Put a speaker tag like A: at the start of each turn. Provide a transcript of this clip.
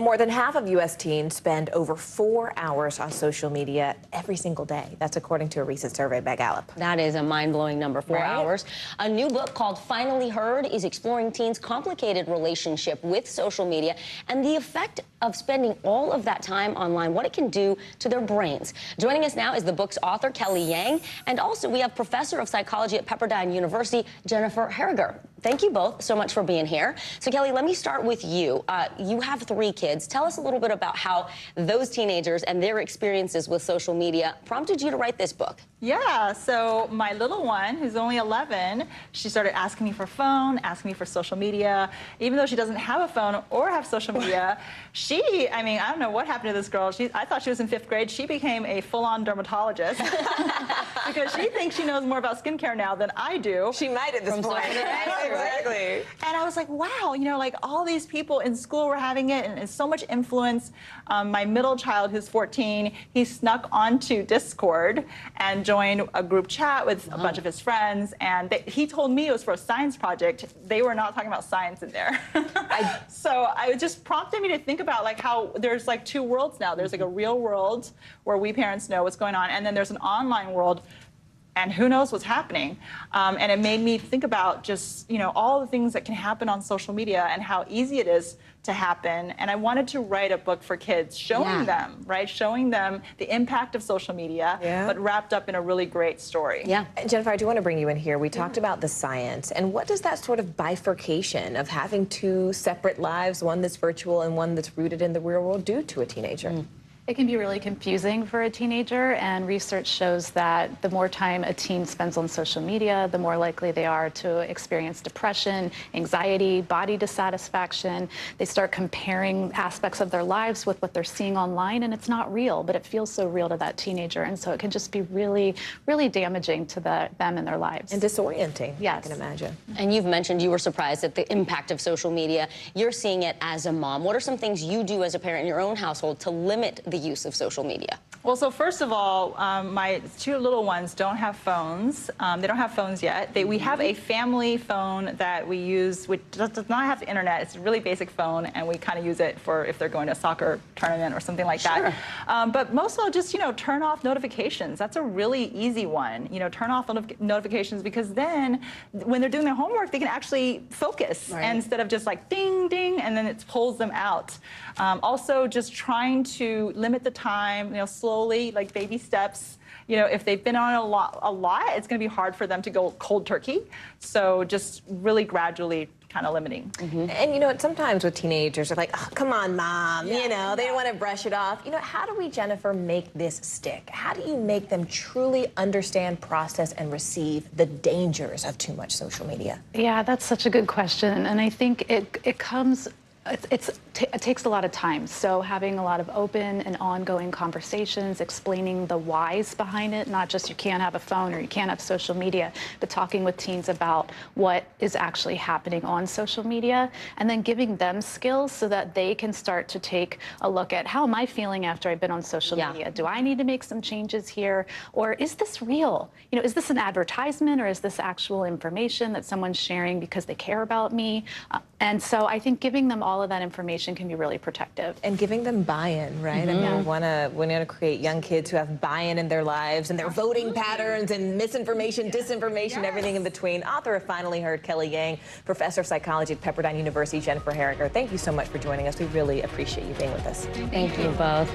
A: More than half of U.S. teens spend over 4 hours on social media every single day. That's according to a recent survey by Gallup.
B: That is a mind-blowing number, 4 hours. A new book called Finally Heard is exploring teens' complicated relationship with social media and the effect of spending all of that time online, what it can do to their brains. Joining us now is the book's author, Kelly Yang, and also we have Professor of Psychology at Pepperdine University, Jennifer Harriger. Thank you both so much for being here. So, Kelly, let me start with you. You have 3 kids. Tell us a little bit about how those teenagers and their experiences with social media prompted you to write this book.
C: Yeah, so my little one, who's only 11, she started asking me for phone, asking me for social media. Even though she doesn't have a phone or have social media, I don't know what happened to this girl. I thought she was in 5th grade. She became a full-on dermatologist because she thinks she knows more about skincare now than I do.
A: She might at this point. Exactly.
C: And I was like, wow, like all these people in school were having it, and it's so much influence. My middle child, who's 14, he snuck onto Discord and joined a group chat with a bunch of his friends, and he told me it was for a science project. They were not talking about science in there. So it just prompted me to think about how there's 2 worlds now. There's a real world where we parents know what's going on, and then there's an online world, and who knows what's happening. And it made me think about just, all the things that can happen on social media and how easy it is to happen. And I wanted to write a book for kids, showing them, showing them the impact of social media, but wrapped up in a really great story.
A: Yeah. Jennifer, I do want to bring you in here. We talked about the science, and what does that sort of bifurcation of having 2 separate lives, one that's virtual and one that's rooted in the real world, do to a teenager?
D: It can be really confusing for a teenager, and research shows that the more time a teen spends on social media, the more likely they are to experience depression, anxiety, body dissatisfaction. They start comparing aspects of their lives with what they're seeing online, and it's not real, but it feels so real to that teenager, and so it can just be really, really damaging to them and their lives.
A: And disorienting,
D: yes.
A: I can imagine.
B: And you've mentioned you were surprised at the impact of social media. You're seeing it as a mom. What are some things you do as a parent in your own household to limit the use of social media?
C: Well, so first of all, my 2 little ones don't have phones. They don't have phones yet. We have a family phone that we use, which does not have the internet. It's a really basic phone, and we kind of use it for if they're going to a soccer tournament or something like that. But most of all, just, turn off notifications. That's a really easy one. Turn off notifications, because then when they're doing their homework, they can actually focus instead of just ding, ding, and then it pulls them out. Also, just trying to limit the time, slowly, baby steps. If they've been on a lot, it's going to be hard for them to go cold turkey. So just really gradually kind of limiting.
A: And sometimes with teenagers, they're like, oh, come on, Mom, they don't want to brush it off. How do we, Jennifer, make this stick? How do you make them truly understand, process, and receive the dangers of too much social media?
D: Yeah, that's such a good question, and I think it comes. It takes a lot of time, so having a lot of open and ongoing conversations, explaining the whys behind it, not just you can't have a phone or you can't have social media, but talking with teens about what is actually happening on social media, and then giving them skills so that they can start to take a look at, how am I feeling after I've been on social media? Do I need to make some changes here? Or is this real? Is this an advertisement, or is this actual information that someone's sharing because they care about me? And so I think giving them all of that information can be really protective.
A: And giving them buy-in, right? I mean, we want to create young kids who have buy-in in their lives and their voting patterns and misinformation, disinformation, everything in between. Author of Finally Heard, Kelly Yang, Professor of Psychology at Pepperdine University, Jennifer Harriger. Thank you so much for joining us. We really appreciate you being with us.
B: Thank you both.